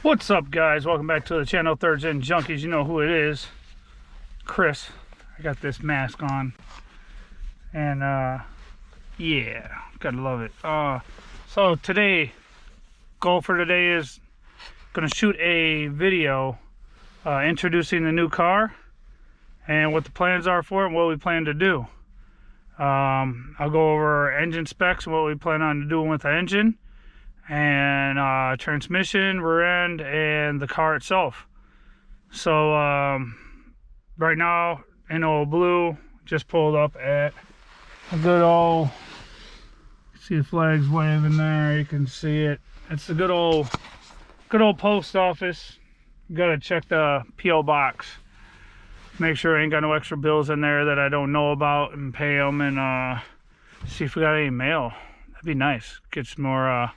What's up, guys? Welcome back to the channel, Third Gen Junkies. You know who it is, Chris. I got this mask on, and yeah, gotta love it. So today, goal for today is gonna shoot a video introducing the new car and what the plans are for it and what we plan to do. I'll go over our engine specs and what we plan on doing with the engine, and transmission, rear end, and the car itself. So right now in old blue, just pulled up at a good old, see the flags waving there, you can see it. It's a good old post office. You gotta check the P.O. box, make sure I ain't got no extra bills in there that I don't know about, and pay them, and see if we got any mail. That'd be nice. Get some more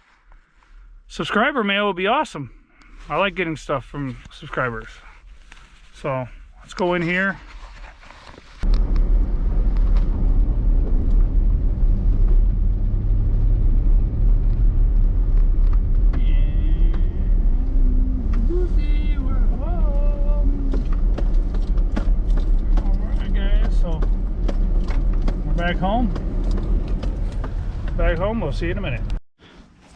subscriber mail would be awesome. I like getting stuff from subscribers. So let's go in here. Alright guys, so we're back home. We'll see you in a minute.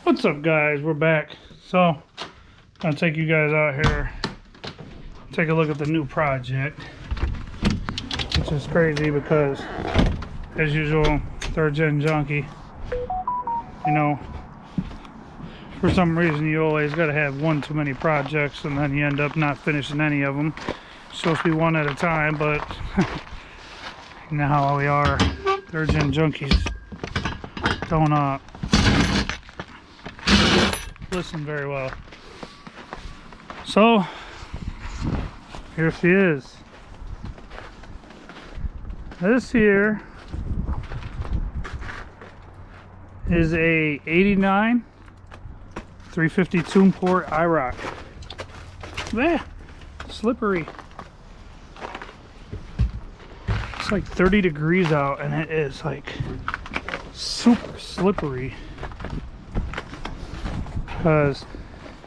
What's up, guys? We're back. So I'll take you guys out here, take a look at the new project, which is crazy because, as usual, Third Gen Junkie, you know, for some reason you always got to have one too many projects, and then you end up not finishing any of them. It's supposed to be one at a time, but you know how we are. Third Gen Junkies don't listen very well. So here she is. This here is a 89 350 tune port IROC. Yeah, slippery. It's like 30 degrees out and it is like super slippery because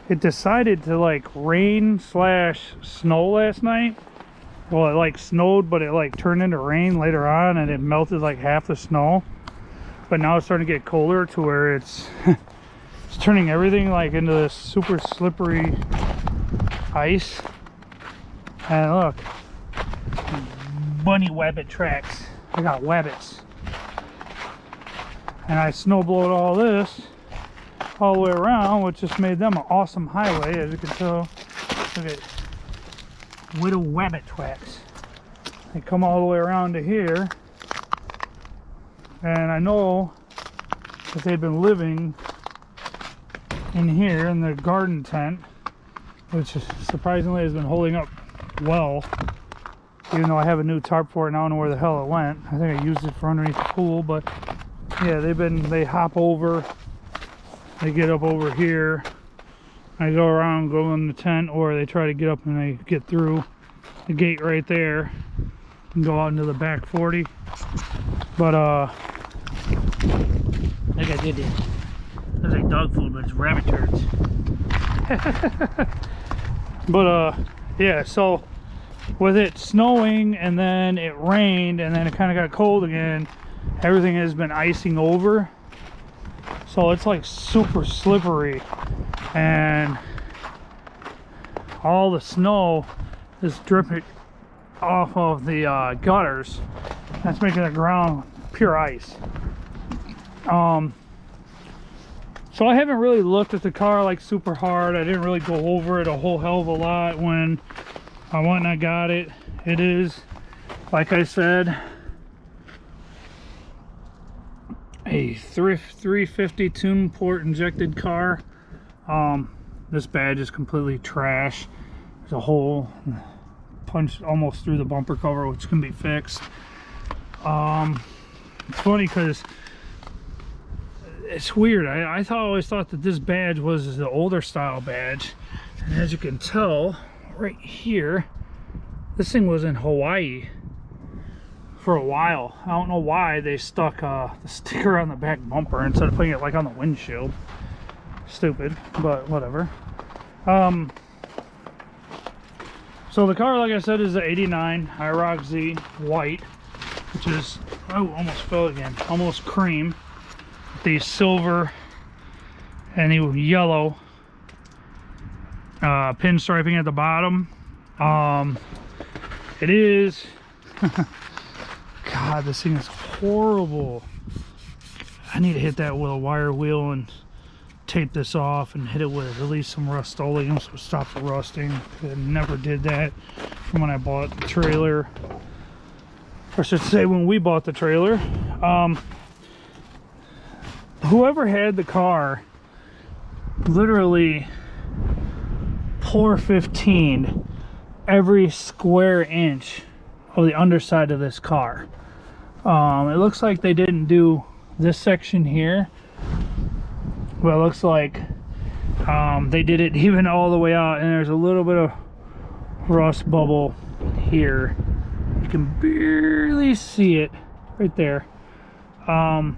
it decided to like rain slash snow last night. Well, it like snowed, but it like turned into rain later on, and it melted like half the snow. But now it's starting to get colder to where it's it's turning everything like into this super slippery ice. And look, bunny wabbit tracks. I got wabbits. And I snowblowed all this all the way around, which just made them an awesome highway, as you can tell. Look at little wabbit tracks. They come all the way around to here, and I know that they've been living in here in the garden tent, which surprisingly has been holding up well, even though I have a new tarp for it and I don't know where the hell it went. I think I used it for underneath the pool, but yeah, they hop over, they get up over here, I go around, go in the tent, or they try to get up and they get through the gate right there and go out into the back 40. But like I did it. Looks like dog food, but it's rabbit turds. But yeah, so with it snowing and then it rained and then it kind of got cold again, everything has been icing over. So it's like super slippery, and all the snow is dripping off of the gutters. That's making the ground pure ice. So I haven't really looked at the car like super hard. I didn't really go over it a whole hell of a lot when I went and I got it. It is, like I said, a 350 tune port injected car. This badge is completely trash. There's a hole punched almost through the bumper cover, which can be fixed. It's funny because it's weird. I always thought that this badge was the older style badge, and as you can tell right here, this thing was in Hawaii for a while. I don't know why they stuck the sticker on the back bumper instead of putting it like on the windshield. Stupid, but whatever. So the car, like I said, is an 89 IROC Z white, which is, oh, almost fell again, almost cream. The silver and the yellow pinstriping at the bottom. It is God, this thing is horrible. I need to hit that with a wire wheel and tape this off and hit it with at least some Rust-Oleum so it stops rusting. I never did that from when I bought the trailer, or I should say when we bought the trailer. Whoever had the car literally pour 15 every square inch of the underside of this car. It looks like they didn't do this section here, but it looks like they did it even all the way out, and there's a little bit of rust bubble here. You can barely see it right there. But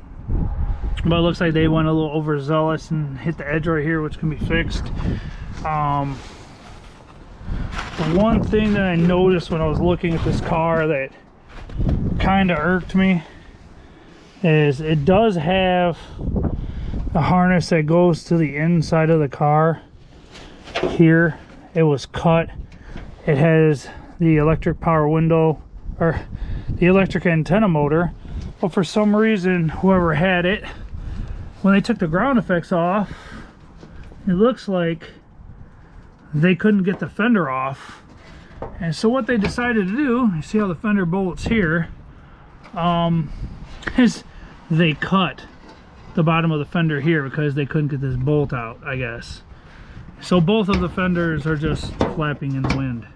it looks like they went a little overzealous and hit the edge right here, which can be fixed. The one thing that I noticed when I was looking at this car that kind of irked me is it does have a harness that goes to the inside of the car here. It was cut. It has the electric power window, or the electric antenna motor, but for some reason whoever had it, when they took the ground effects off, it looks like they couldn't get the fender off. And so what they decided to do, you see how the fender bolts here, is they cut the bottom of the fender here because they couldn't get this bolt out, I guess. So both of the fenders are just flapping in the wind.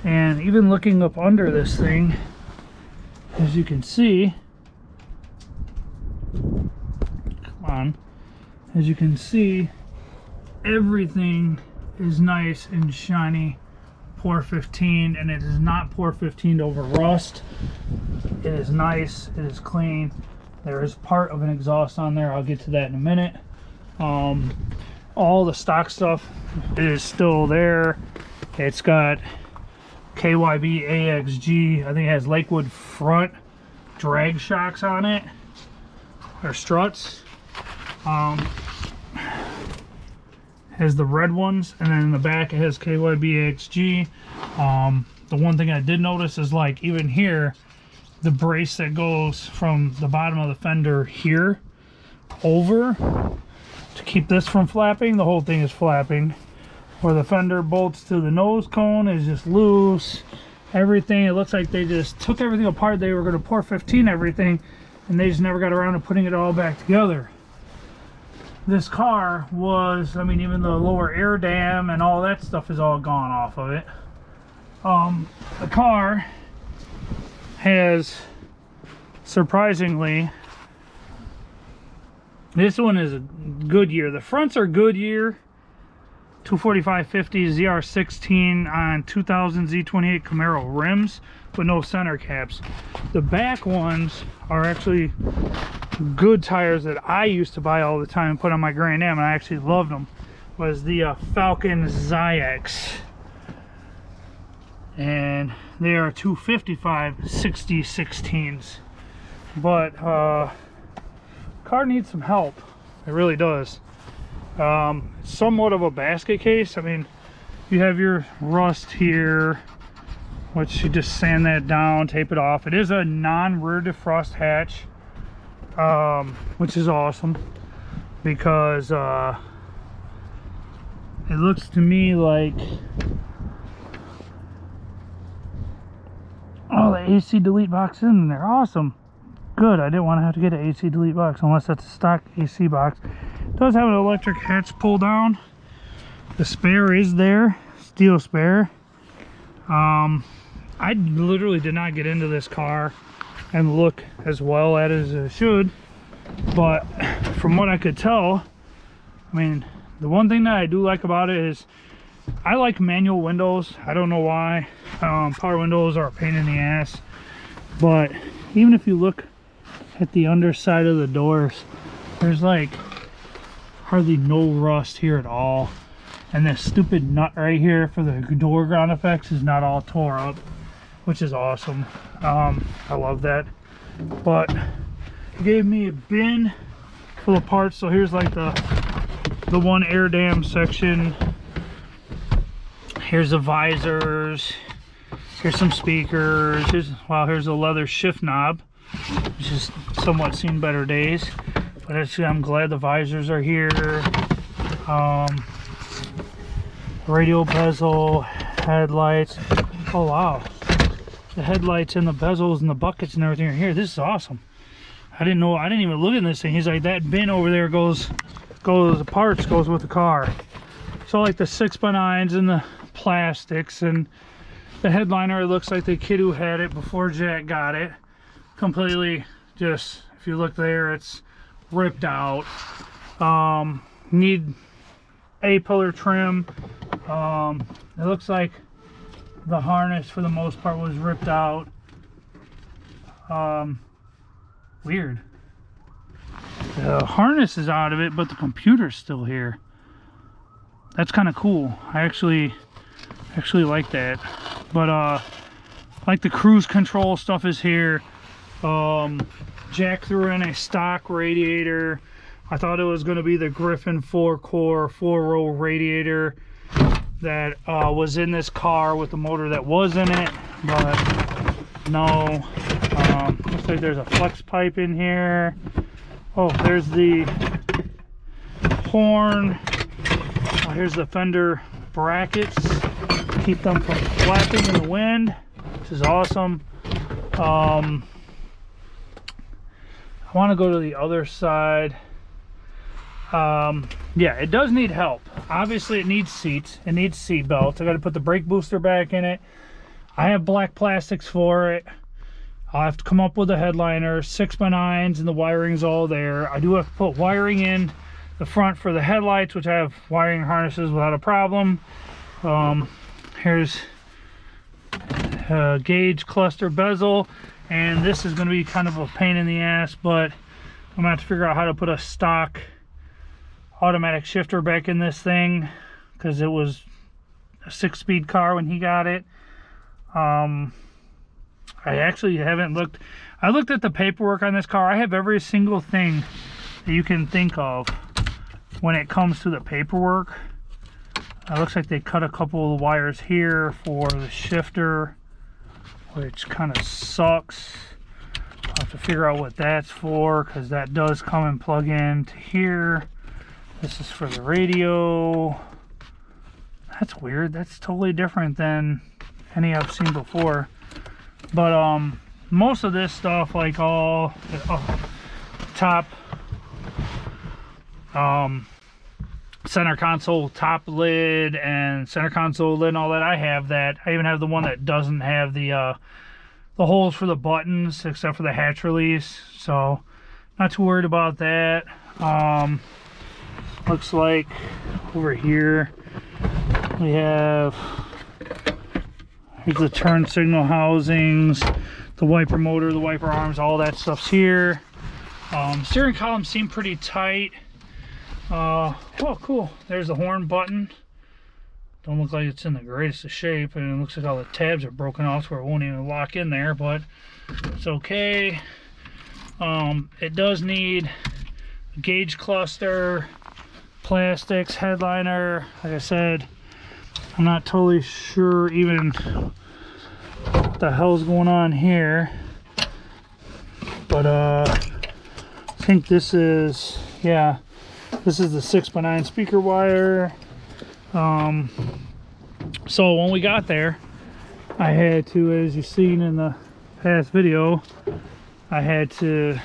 And even looking up under this thing, as you can see, come on, as you can see, everything is nice and shiny, pour 15, and it is not pour 15 over rust. It is nice, it is clean. There is part of an exhaust on there, I'll get to that in a minute. All the stock stuff is still there. It's got KYB AXG, I think it has Lakewood front drag shocks on it, or struts. Has the red ones, and then in the back it has KYB AXG. The one thing I did notice is, like, even here, the brace that goes from the bottom of the fender here over to keep this from flapping, the whole thing is flapping. Where the fender bolts to the nose cone is just loose. Everything, it looks like they just took everything apart. They were going to pour 15 everything, and they just never got around to putting it all back together. This car was, I mean, even the lower air dam and all that stuff is all gone off of it. The car has, surprisingly, this one is a Goodyear. The fronts are Goodyear 245/50 ZR16 on 2000 Z28 Camaro rims with no center caps. The back ones are actually good tires that I used to buy all the time and put on my Grand Am, and I actually loved them. Was the Falcon Zyx, and they are 255/60 16s. But car needs some help. It really does. Somewhat of a basket case. I mean, you have your rust here, which you just sand that down, tape it off. It is a non-rear defrost hatch, which is awesome, because it looks to me like, oh, the AC delete box is in there. Awesome. Good. I didn't want to have to get an AC delete box unless that's a stock AC box. It does have an electric hatch pull down. The spare is there, steel spare. I literally did not get into this car and look as well at it as I should, but from what I could tell, I mean, the one thing that I do like about it is I like manual windows. I don't know why. Power windows are a pain in the ass, but even if you look at the underside of the doors, there's like hardly no rust here at all. And this stupid nut right here for the door ground effects is not all tore up, which is awesome. I love that. But he gave me a bin full of parts. So here's like the one air dam section. Here's the visors. Here's some speakers. Here's a leather shift knob, which has somewhat seen better days. But actually, I'm glad the visors are here. Radio bezel, headlights. Oh wow, the headlights and the bezels and the buckets and everything are here. This is awesome. I didn't know. I didn't even look at this thing. He's like, that bin over there goes the parts goes with the car. So like the 6x9s and the plastics and the headliner, it looks like the kid who had it before Jack got it completely just, if you look there, it's ripped out. Need A-pillar trim. It looks like the harness for the most part was ripped out. Weird. The harness is out of it, but the computer's still here. That's kind of cool. I actually like that. But like the cruise control stuff is here. Jack threw in a stock radiator. I thought it was going to be the Griffin 4-core 4-row radiator that was in this car with the motor that was in it, but no. Looks like there's a flex pipe in here. Oh, there's the horn. Oh, here's the fender brackets. Keep them from flapping in the wind, which is awesome. I want to go to the other side. Yeah, it does need help. Obviously, it needs seats. It needs seat belts. I got to put the brake booster back in it. I have black plastics for it. I'll have to come up with a headliner, 6x9s, and the wiring's all there. I do have to put wiring in the front for the headlights, which I have wiring harnesses without a problem. Here's a gauge cluster bezel, and this is going to be kind of a pain in the ass, but I'm going to have to figure out how to put a stock automatic shifter back in this thing, because it was a 6-speed car when he got it. I actually haven't looked. I looked at the paperwork on this car. I have every single thing that you can think of when it comes to the paperwork. It looks like they cut a couple of wires here for the shifter, which kind of sucks. I'll have to figure out what that's for, because that does come and plug in to here. This is for the radio. That's weird. That's totally different than any I've seen before. But most of this stuff, like all top center console top lid and center console lid and all that, I have that. I even have the one that doesn't have the holes for the buttons except for the hatch release, so not too worried about that. Looks like over here we have, here's the turn signal housings, the wiper motor, the wiper arms, all that stuff's here. Steering column seemed pretty tight. Oh, cool. There's the horn button. Don't look like it's in the greatest of shape, and it looks like all the tabs are broken off where it won't even lock in there, but it's okay. It does need a gauge cluster, plastics, headliner. Like I said, I'm not totally sure even what the hell's going on here, but I think this is, yeah, this is the 6x9 speaker wire. So when we got there, I had to, as you've seen in the past video, I had to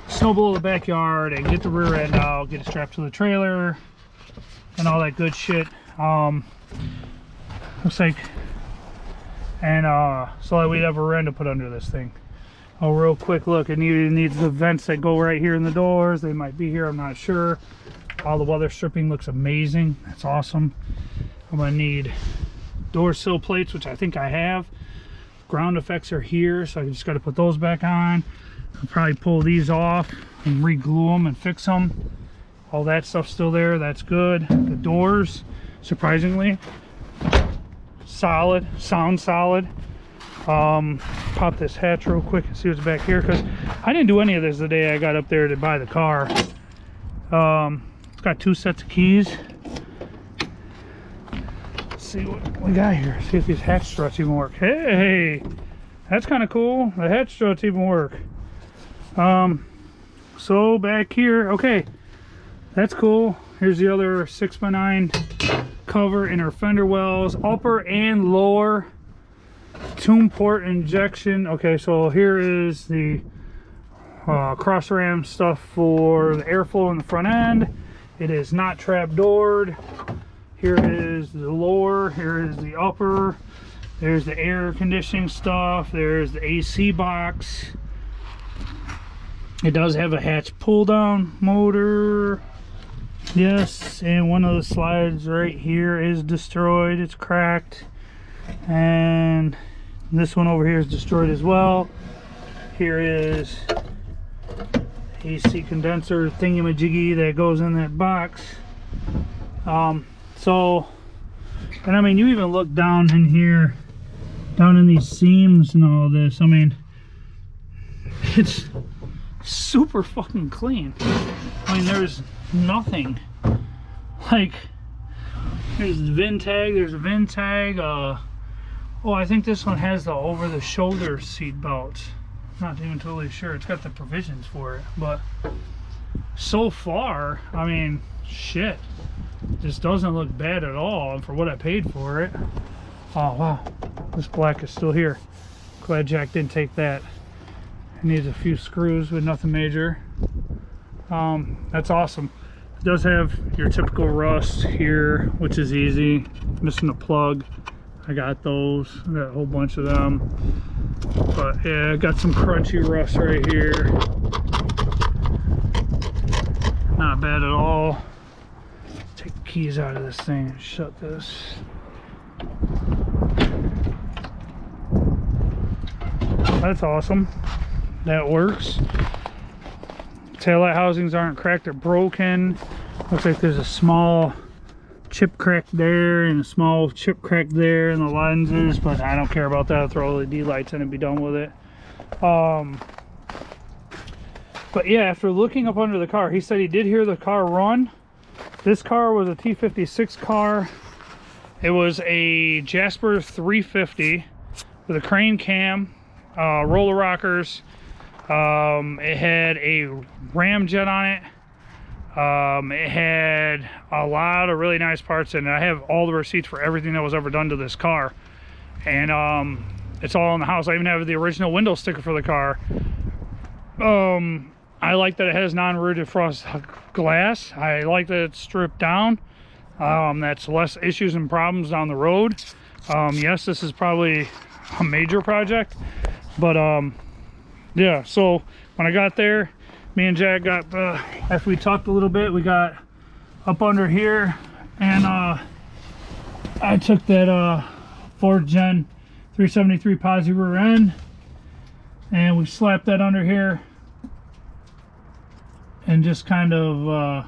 snowball the backyard and get the rear end out, get it strapped to the trailer and all that good shit. Looks like, and so that we'd have a rear end to put under this thing. A real quick look, it needs the vents that go right here in the doors. They might be here, I'm not sure. All the weather stripping looks amazing. That's awesome. I'm gonna need door sill plates, which I think I have. Ground effects are here, so I just got to put those back on. I'll probably pull these off. and re-glue them and fix them. All that stuff's still there. That's good. The doors, surprisingly, solid. Sound solid. Pop this hatch real quick and see what's back here, because I didn't do any of this the day I got up there to buy the car. It's got 2 sets of keys. Let's see what we got here. See if these hatch struts even work. Hey, that's kind of cool. The hatch struts even work. So back here, okay, that's cool. Here's the other 6x9 cover, inner fender wells, upper and lower tune port injection. Okay, so here is the cross ram stuff for the airflow in the front end. It is not trap doored. Here is the lower, here is the upper. There's the air conditioning stuff. There's the AC box. It does have a hatch pull down motor. Yes, and one of the slides right here is destroyed. It's cracked. And this one over here is destroyed as well. Here is AC condenser thingamajiggy that goes in that box. So, and I mean, you even look down in here, down in these seams and all this. I mean, it's super fucking clean. I mean, there's nothing. Like, there's the VIN tag. There's a VIN tag. Oh, I think this one has the over-the-shoulder seat belts. Not even totally sure. It's got the provisions for it, but so far, I mean, shit, this doesn't look bad at all for what I paid for it. Oh wow, this black is still here. Glad Jack didn't take that. It needs a few screws, but nothing major. That's awesome. It does have your typical rust here, which is easy. Missing a plug. I got those. I got a whole bunch of them. But yeah, I got some crunchy rust right here. Not bad at all. Take the keys out of this thing and shut this. That's awesome. That works. Taillight housings aren't cracked or broken. Looks like there's a small chip crack there and a small chip crack there in the lenses, but I don't care about that. I'll throw LED lights in and be done with it. But yeah, after looking up under the car, he said he did hear the car run. This car was a T56 car. It was a Jasper 350 with a crane cam, roller rockers. It had a ramjet on it. It had a lot of really nice parts in it. I have all the receipts for everything that was ever done to this car, and it's all in the house. I even have the original window sticker for the car. I like that it has non-rigid frost glass. I like that it's stripped down. That's less issues and problems down the road. Yes, this is probably a major project, but yeah, so when I got there, me and Jack got, after we talked a little bit, we got up under here, and I took that Ford Gen 373 posi rear end, and we slapped that under here, and just kind of,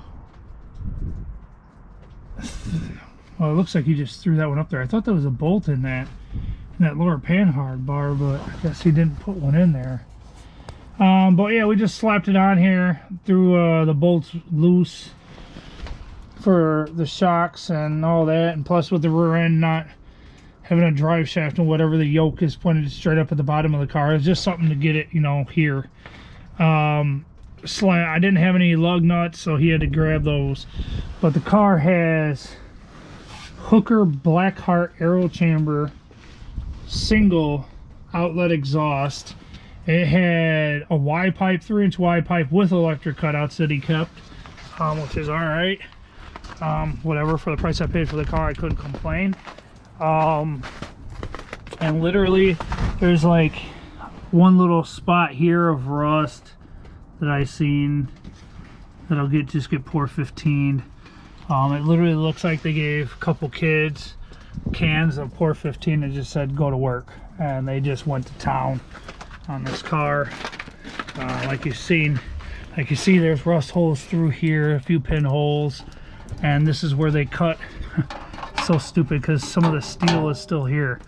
well, it looks like he just threw that one up there. I thought there was a bolt in that lower panhard bar, but I guess he didn't put one in there. But yeah, we just slapped it on here, threw the bolts loose for the shocks and all that, and plus with the rear end not having a drive shaft and whatever, the yoke is pointed straight up at the bottom of the car. It's just something to get it, you know, here. I didn't have any lug nuts, so he had to grab those. But the car has Hooker Blackheart aero chamber single outlet exhaust. It had a Y pipe, 3-inch Y pipe with electric cutouts that he kept, which is all right. Whatever, for the price I paid for the car, I couldn't complain. And literally, there's like one little spot here of rust that I seen that'll just get pour 15. It literally looks like they gave a couple kids cans of pour 15 and just said go to work, and they just went to town on this car. Like you've seen, Like you see, there's rust holes through here, a few pinholes, and this is where they cut. So stupid, because some of the steel is still here.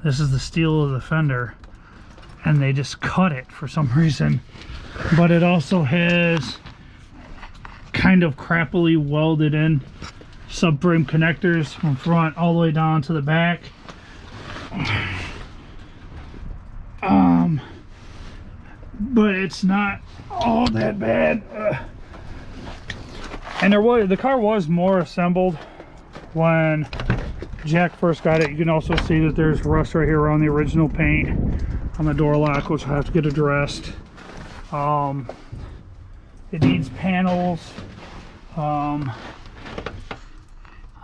This is the steel of the fender, and they just cut it for some reason. But it also has kind of crappily welded in subframe connectors from front all the way down to the back. But it's not all that bad. And the car was more assembled when Jack first got it. You can also see that there's rust right here around the original paint on the door lock, which will have to get addressed. It needs panels.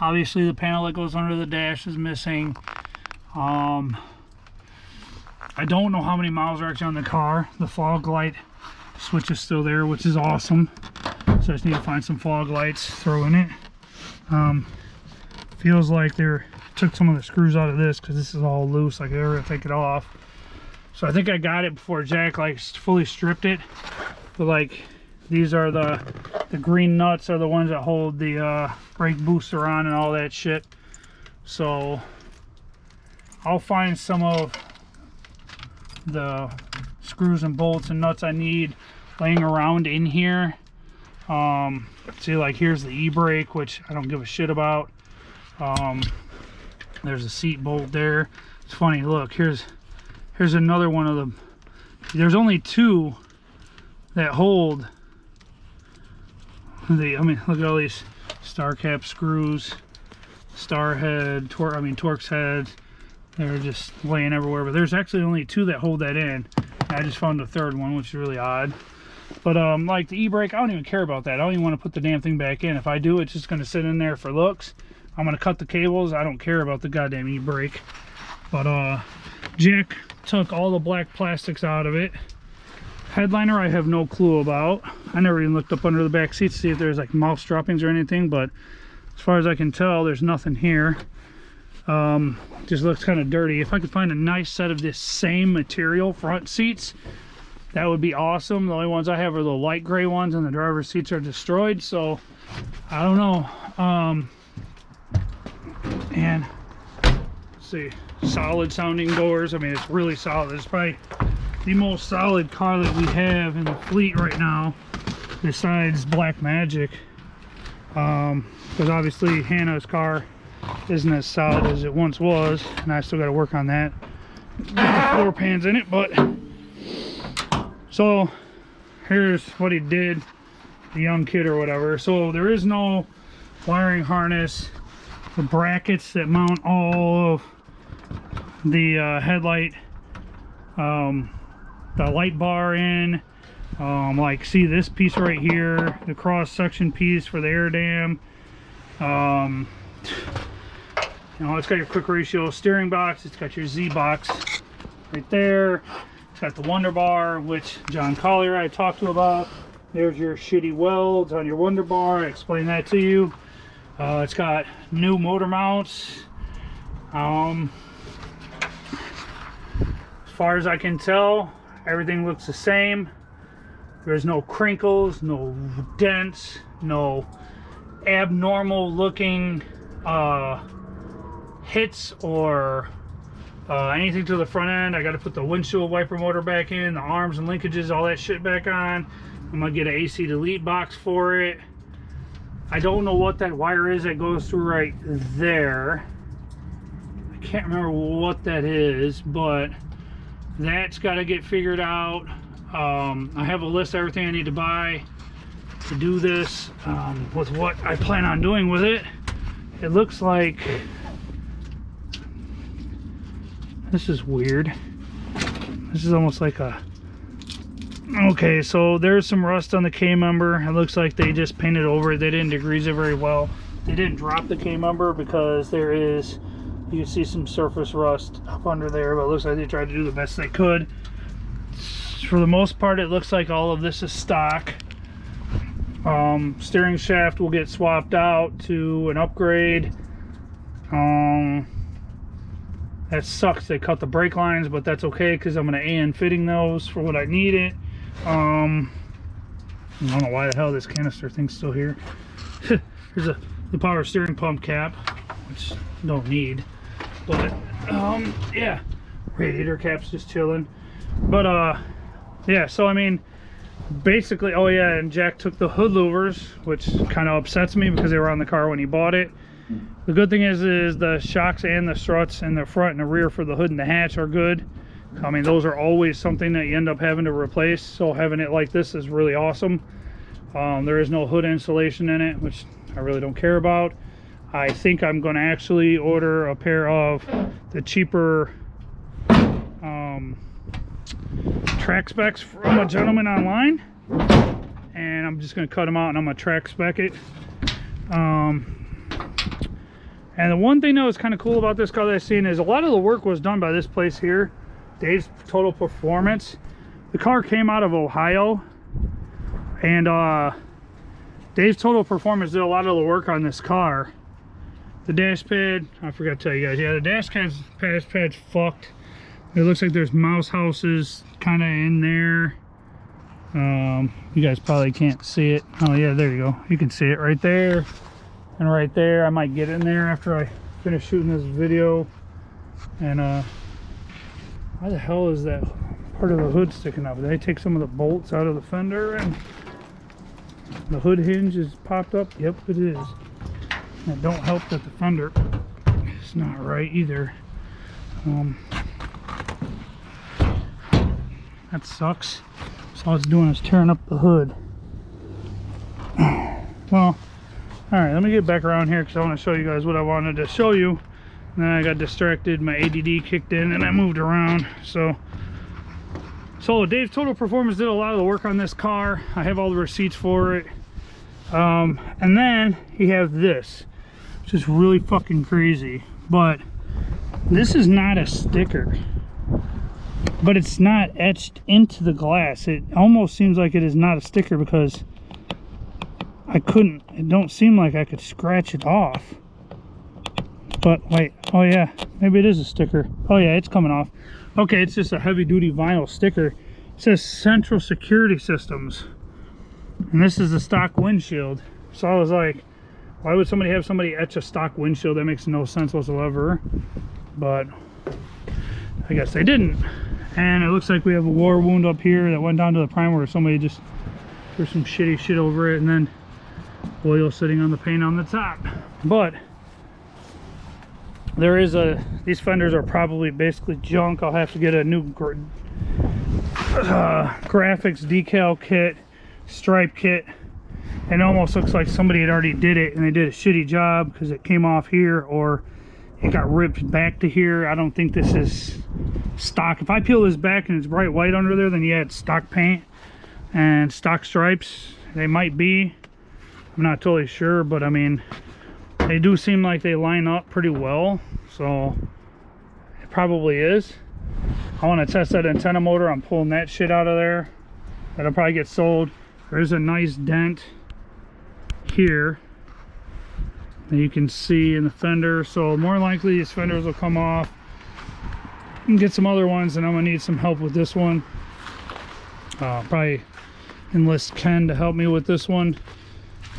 Obviously the panel that goes under the dash is missing. I don't know how many miles are actually on the car. The fog light switch is still there, which is awesome. So I just need to find some fog lights, throw in it. Feels like they took some of the screws out of this, because this is all loose. Like they're gonna take it off. So I think I got it before Jack like fully stripped it. But like these are the green nuts are the ones that hold the brake booster on and all that shit. So I'll find some of the screws and bolts and nuts I need laying around in here. See, like here's the e-brake, which I don't give a shit about. There's a seat bolt there. It's funny, look, here's another one of them. There's only two that hold the, I mean, look at all these star cap screws, star head, Torx heads. They're just laying everywhere, but there's actually only two that hold that in. I just found a third one, which is really odd. But like the e-brake, I don't even care about that. I don't even want to put the damn thing back in. If I do, it's just going to sit in there for looks. I'm going to cut the cables. I don't care about the goddamn e-brake. But Jack took all the black plastics out of it. Headliner, I have no clue about. I never even looked up under the back seat to see if there's like mouse droppings or anything, but as far as I can tell, there's nothing here. Just looks kind of dirty. If I could find a nice set of this same material front seats, that would be awesome. The only ones I have are the light gray ones, and the driver's seats are destroyed, so I don't know. And let's see, solid sounding doors. I mean, it's really solid. It's probably the most solid car that we have in the fleet right now, besides Black Magic. Because obviously Hannah's car isn't as solid as it once was, and I still got to work on that. Get the floor pans in it, but so here's what he did, the young kid or whatever. So there is no wiring harness. The brackets that mount all of the headlight, the light bar in, like see this piece right here, the cross section piece for the air dam. You know, it's got your quick ratio steering box, it's got your Z box right there, it's got the Wonder Bar, which John Collier I talked to about. There's your shitty welds on your Wonder Bar, I explained that to you. It's got new motor mounts. As far as I can tell, everything looks the same. There's no crinkles, no dents, no abnormal looking hits or anything to the front end. I got to put the windshield wiper motor back in, the arms and linkages, all that shit back on. I'm gonna get an AC delete box for it. I don't know what that wire is that goes through right there. I can't remember what that is, but that's got to get figured out. I have a list of everything I need to buy to do this, with what I plan on doing with it. It looks like this is weird. This is almost like a, okay, so there's some rust on the K-member. It looks like they just painted over it. They didn't degrease it very well. They didn't drop the K-member because there is, you can see some surface rust up under there, but it looks like they tried to do the best they could. For the most part, it looks like all of this is stock. Steering shaft will get swapped out to an upgrade. That sucks, they cut the brake lines, but that's okay because I'm going to AN fitting those for what I need it. I don't know why the hell this canister thing's still here. Here's the power steering pump cap, which you don't need. But yeah, radiator cap's just chilling. But yeah, so I mean, basically, oh yeah, and Jack took the hood louvers, which kind of upsets me because they were on the car when he bought it. The good thing is the shocks and the struts in the front and the rear for the hood and the hatch are good. I mean, those are always something that you end up having to replace, so having it like this is really awesome. There is no hood insulation in it, which I really don't care about. I think I'm going to actually order a pair of the cheaper track specs from a gentleman online, and I'm just going to cut them out and I'm going to track spec it. And the one thing that was kind of cool about this car that I've seen is a lot of the work was done by this place here, Dave's Total Performance. The car came out of Ohio, and Dave's Total Performance did a lot of the work on this car. The dash pad, I forgot to tell you guys, yeah, the dash pad's fucked. It looks like there's mouse houses kind of in there. You guys probably can't see it. Oh yeah, there you go. You can see it right there and right there. I might get in there after I finish shooting this video. And why the hell is that part of the hood sticking up? Did they take some of the bolts out of the fender and the hood hinge is popped up? Yep, it is. And it don't help that the fender is not right either. That sucks. So all it's doing is tearing up the hood. Well, alright, let me get back around here because I want to show you guys what I wanted to show you. And then I got distracted, my ADD kicked in, and I moved around. So Dave's Total Performance did a lot of the work on this car. I have all the receipts for it. And then he has this, which is really fucking crazy. But this is not a sticker. But it's not etched into the glass. It almost seems like it is not a sticker because it don't seem like I could scratch it off. But wait, oh yeah, maybe it is a sticker. Oh yeah, it's coming off. Okay, it's just a heavy duty vinyl sticker. It says Central Security Systems. And this is the stock windshield. So I was like, why would somebody have somebody etch a stock windshield? That makes no sense whatsoever. But I guess they didn't. And it looks like we have a war wound up here that went down to the primer where somebody just threw some shitty shit over it, and then oil sitting on the paint on the top. But there is these fenders are probably basically junk. I'll have to get a new graphics decal kit, stripe kit. And it almost looks like somebody had already did it and they did a shitty job because it came off here or it got ripped back to here. I don't think this is stock. If I peel this back and it's bright white under there, then yeah, it's stock paint and stock stripes. They might be. I'm not totally sure, but I mean, they do seem like they line up pretty well, so it probably is. I want to test that antenna motor. I'm pulling that shit out of there. That'll probably get sold. There's a nice dent here that you can see in the fender, so more likely these fenders will come off. And get some other ones, and I'm gonna need some help with this one. Probably enlist Ken to help me with this one.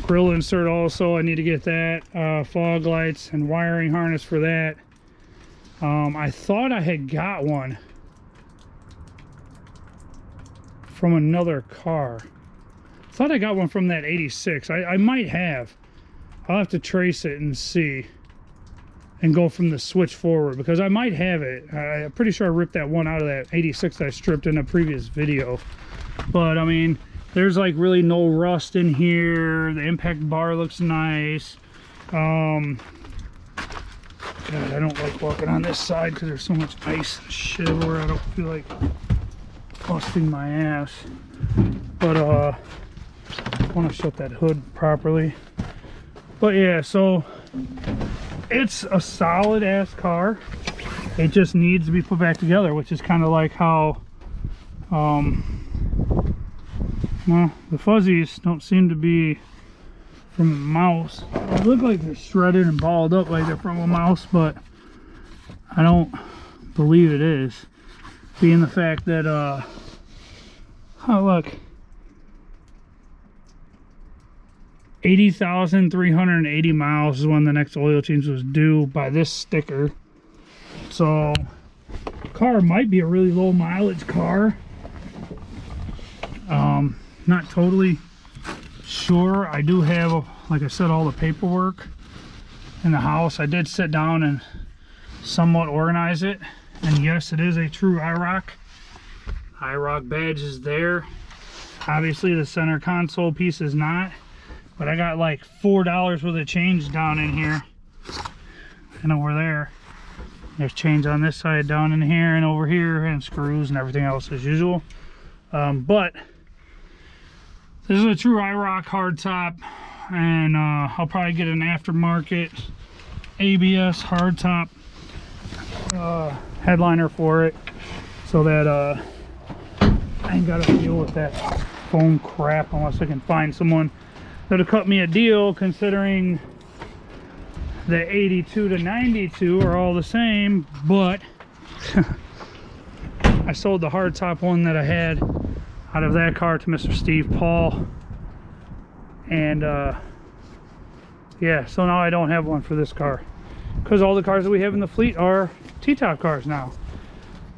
Grill insert also, I need to get that. Fog lights and wiring harness for that. I thought I had got one from another car. I thought I got one from that 86. I might have. I'll have to trace it and see and go from the switch forward because I might have it. I'm pretty sure I ripped that one out of that 86 that I stripped in a previous video. But I mean, there's like really no rust in here. The impact bar looks nice. God, I don't like walking on this side because there's so much ice and shit everywhere. I don't feel like busting my ass. But I want to shut that hood properly. But yeah, so it's a solid ass car. It just needs to be put back together, which is kind of like how well, the fuzzies don't seem to be from a mouse. They look like they're shredded and balled up like they're from a mouse, but I don't believe it is, being the fact that oh look, 80,380 miles is when the next oil change was due by this sticker. So car might be a really low mileage car. Not totally sure. I do have, like I said, all the paperwork in the house. I did sit down and somewhat organize it, and yes, it is a true IROC. IROC badge is there. Obviously the center console piece is not, but I got like $4 worth of change down in here and over there. There's change on this side, down in here and over here, and screws and everything else as usual. But this is a true IROC hardtop, and I'll probably get an aftermarket ABS hardtop headliner for it, so that I ain't gotta deal with that foam crap unless I can find someone that'll cut me a deal, considering the 82 to 92 are all the same. But I sold the hardtop one that I had out of that car to Mr. Steve Paul, and yeah, so now I don't have one for this car, because all the cars that we have in the fleet are T-top cars now,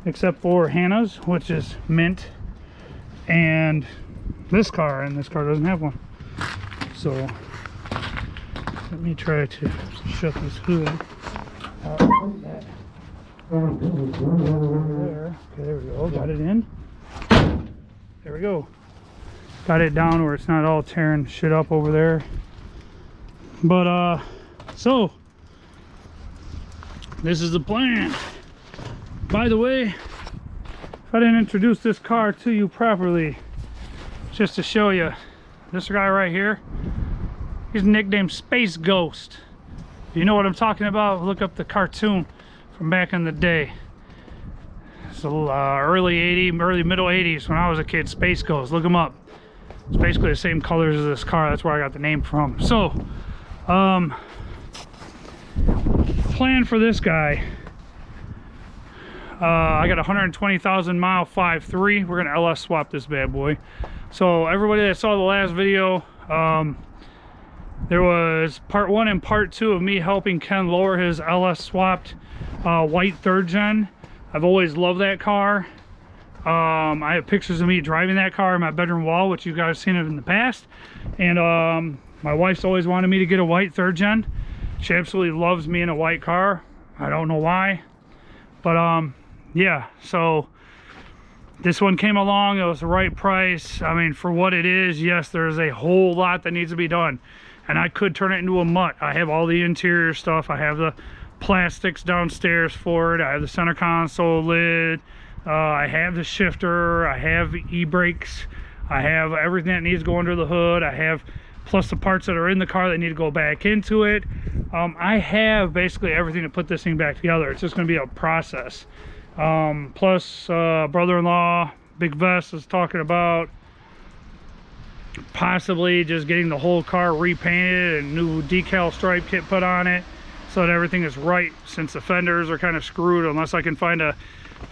except for Hannah's, which is mint, and this car doesn't have one. So let me try to shut this hood like that. There. Okay, there we go. Got it in. There we go. Got it down where it's not all tearing shit up over there. But so this is the plan. By the way, if I didn't introduce this car to you properly, just to show you, this guy right here, he's nicknamed Space Ghost. If you know what I'm talking about, look up the cartoon from back in the day. So early middle 80s, when I was a kid. Space Ghost, look him up. It's basically the same colors as this car. That's where I got the name from. So plan for this guy, I got a 120,000 mile 5.3. we're gonna LS swap this bad boy. So everybody that saw the last video, there was part 1 and part 2 of me helping Ken lower his LS swapped white 3rd gen. I've always loved that car. I have pictures of me driving that car in my bedroom wall, which you guys seen it in the past. And my wife's always wanted me to get a white 3rd gen. She absolutely loves me in a white car. I don't know why, but yeah, so this one came along. It was the right price. I mean, for what it is, yes, there's a whole lot that needs to be done, and I could turn it into a mutt. I have all the interior stuff. I have the plastics downstairs for it. I have the center console lid. I have the shifter. I have e-brakes. I have everything that needs to go under the hood. I have, plus the parts that are in the car that need to go back into it. I have basically everything to put this thing back together. It's just going to be a process. Plus brother-in-law Big Vest is talking about possibly just getting the whole car repainted and new decal stripe kit put on it, so that everything is right, since the fenders are kind of screwed, unless I can find a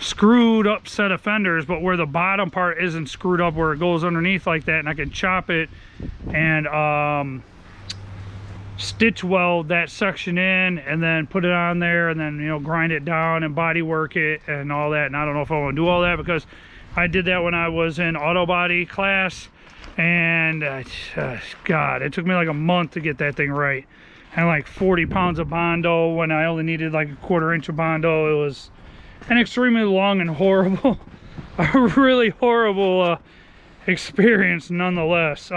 screwed up set of fenders, but where the bottom part isn't screwed up, where it goes underneath like that, and I can chop it and stitch weld that section in, and then put it on there, and then, you know, grind it down and body work it and all that. And I don't know if I want to do all that, because I did that when I was in auto body class, and God, it took me like a month to get that thing right, and like 40 pounds of Bondo when I only needed like a 1/4 inch of Bondo. It was an extremely long and horrible a really horrible experience nonetheless.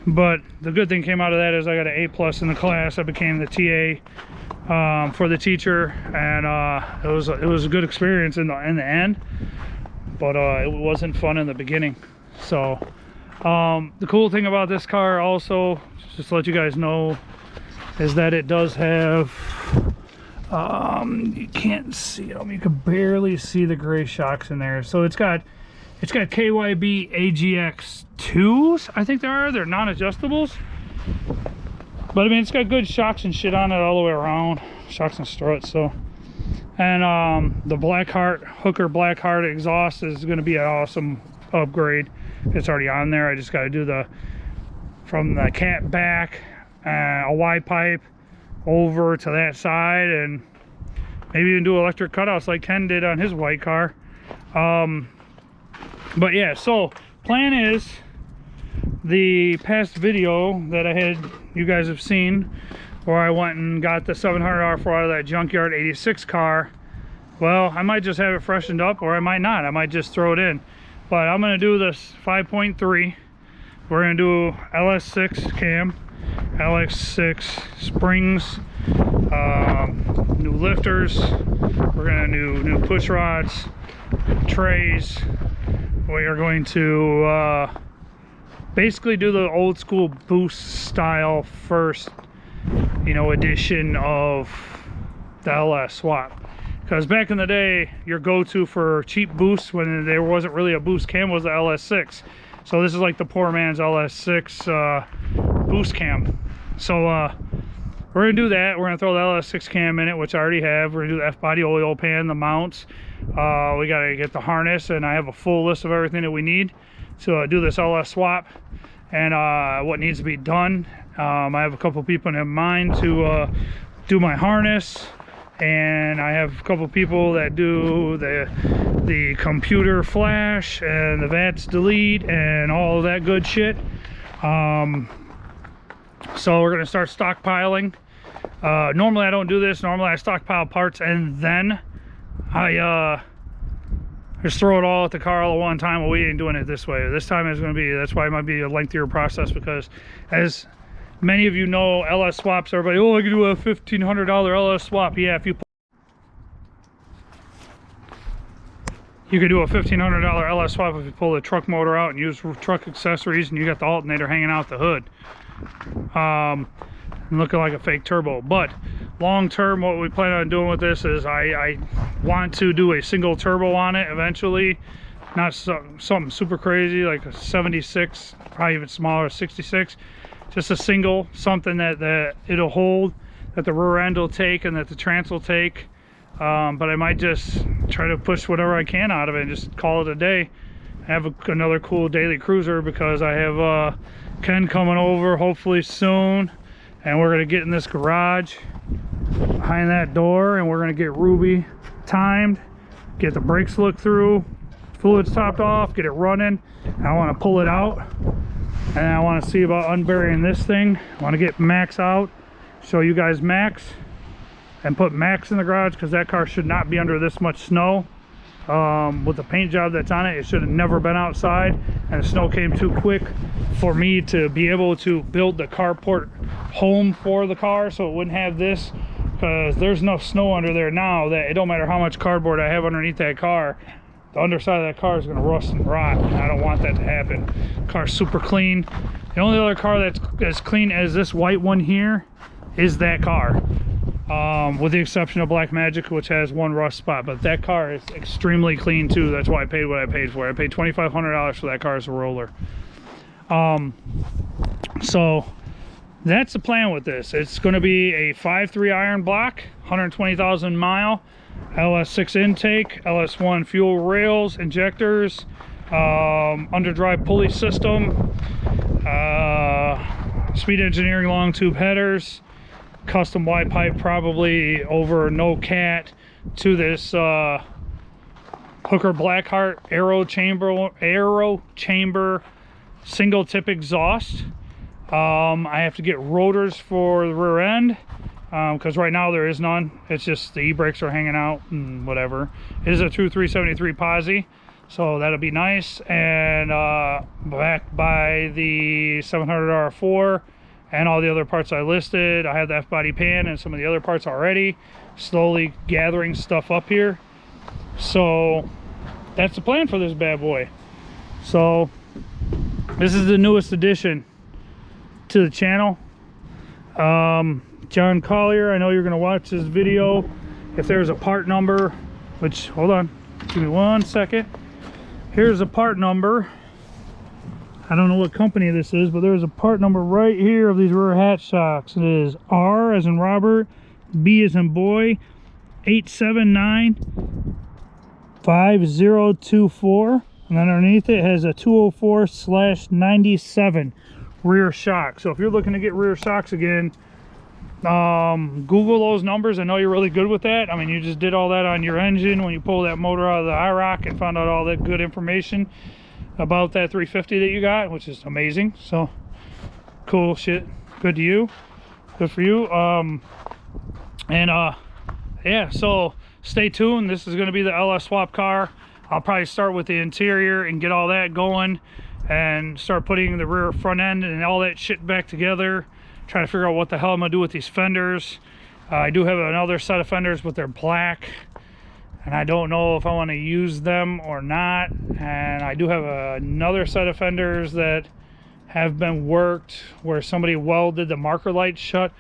But the good thing came out of that is I got an A+ in the class. I became the TA for the teacher, and it was a good experience in the end, but it wasn't fun in the beginning. So the cool thing about this car also, just to let you guys know, is that it does have you can't see them, you can barely see the gray shocks in there. So it's got KYB AGX2s, I think they're non-adjustables, but I mean, it's got good shocks and shit on it all the way around, shocks and struts. So, and the Blackheart Hooker Blackheart exhaust is going to be an awesome upgrade. It's already on there. I just got to do the from the cat back, a Y pipe over to that side, and maybe even do electric cutouts like Ken did on his white car. But yeah, so plan is, the past video that I had, you guys have seen, where I went and got the $700 for out of that junkyard 86 car. Well, I might just have it freshened up, or I might not. I might just throw it in. But I'm going to do this 5.3. We're going to do LS6 cam, LS6 springs, new lifters. We're going to do new push rods, trays. We are going to basically do the old school boost style first, you know, edition of the LS swap. Because back in the day, your go-to for cheap boosts when there wasn't really a boost cam was the LS6. So this is like the poor man's LS6 boost cam. So we're gonna do that. We're gonna throw the LS6 cam in it, which I already have. We're gonna do the F-body oil pan, the mounts. We gotta get the harness, and I have a full list of everything that we need to do this LS swap and what needs to be done. I have a couple people in mind to do my harness, and I have a couple people that do the computer flash and the VATS delete and all of that good shit. So we're gonna start stockpiling. Normally I don't do this. Normally I stockpile parts and then I just throw it all at the car all at one time. Well, we ain't doing it this way. This time it's gonna be, that's why it might be a lengthier process, because as many of you know, LS swaps, everybody, oh, I can do a $1,500 LS swap. Yeah, if you can do a $1,500 LS swap if you pull the truck motor out and use truck accessories and you got the alternator hanging out the hood, and looking like a fake turbo. But long term, what we plan on doing with this is I want to do a single turbo on it eventually. Not something super crazy like a 76, probably even smaller, 66. Just a single, something that it'll hold, that the rear end will take and that the trans will take. But I might just try to push whatever I can out of it and just call it a day. Have another cool daily cruiser, because I have Ken coming over hopefully soon, and we're gonna get in this garage behind that door, and we're gonna get Ruby timed, get the brakes looked through, fluids topped off, get it running. I want to pull it out, and I want to see about unburying this thing. I want to get Max out, show you guys Max, and put Max in the garage, because that car should not be under this much snow. With the paint job that's on it, it should have never been outside, and the snow came too quick for me to be able to build the carport home for the car, so it wouldn't have this, because there's enough snow under there now that it don't matter how much cardboard I have underneath that car, the underside of that car is going to rust and rot, and I don't want that to happen. The car's super clean. The only other car that's as clean as this white one here is that car, with the exception of Black Magic, which has one rust spot. But that car is extremely clean too. That's why I paid what I paid for it. I paid $2,500 for that car as a roller. So that's the plan with this. It's going to be a 5.3 iron block, 120,000 mile, LS6 intake, LS1 fuel rails, injectors, underdrive pulley system, Speed Engineering long tube headers, custom Y pipe, probably over no cat to this Hooker Blackheart aero chamber single tip exhaust. I have to get rotors for the rear end, because right now there is none. It's just the e-brakes are hanging out and whatever. It is a true 373 posi, so that'll be nice. And back by the $700 R4 and all the other parts I listed. I have the F-body pan and some of the other parts already, slowly gathering stuff up here. So that's the plan for this bad boy. So this is the newest addition to the channel. John Collier, I know you're going to watch this video. If there's a part number, which, hold on, give me 1 second. Here's a part number. I don't know what company this is, but there's a part number right here of these rear hatch shocks. It is R as in Robert, B as in boy, 8795024, and then underneath it has a 204/97. rear shock. So if you're looking to get rear shocks again, Google those numbers. I know you're really good with that. I mean, you just did all that on your engine when you pulled that motor out of the IROC and found out all that good information about that 350 that you got, which is amazing. So cool shit. Good to you. Good for you. Yeah, so stay tuned. This is going to be the LS swap car. I'll probably start with the interior and get all that going and start putting the rear front end and all that shit back together. Trying to figure out what the hell I'm gonna do with these fenders. I do have another set of fenders, but they're black, and I don't know if I want to use them or not. And I do have another set of fenders that have been worked where somebody welded the marker lights shut.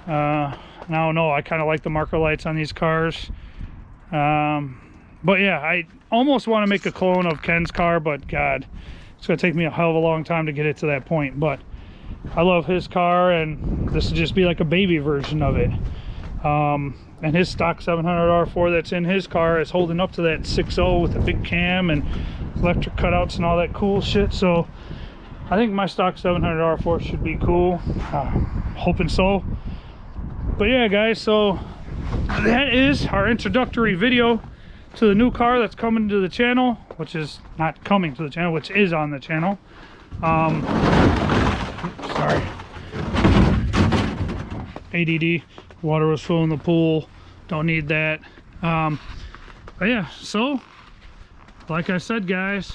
And I don't know, I kind of like the marker lights on these cars. But yeah, I almost want to make a clone of Ken's car, but God, it's gonna take me a hell of a long time to get it to that point. But I love his car, and this will just be like a baby version of it. And his stock 700 R4 that's in his car is holding up to that 6.0 with a big cam and electric cutouts and all that cool shit. So I think my stock 700 R4 should be cool. Hoping so. But yeah, guys, so that is our introductory video to the new car that's coming to the channel, which is not coming to the channel, which is on the channel. Sorry, ADD, water was full in the pool, don't need that. But yeah, so like I said, guys,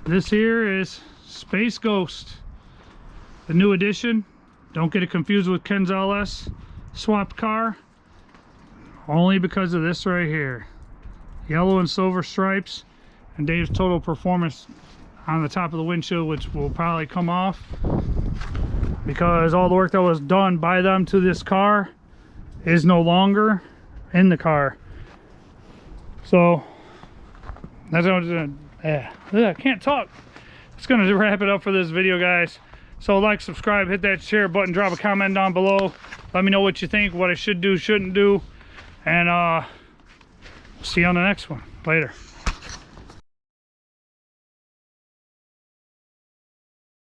this here is Space Ghost, the new edition. Don't get it confused with Ken's LS swapped car, only because of this right here, yellow and silver stripes, and Dave's total performance on the top of the windshield, which will probably come off because all the work that was done by them to this car is no longer in the car. So that's what I can't talk. It's gonna wrap it up for this video, guys. So like, subscribe, hit that share button, drop a comment down below, let me know what you think, what I should do, shouldn't do, and see you on the next one. Later.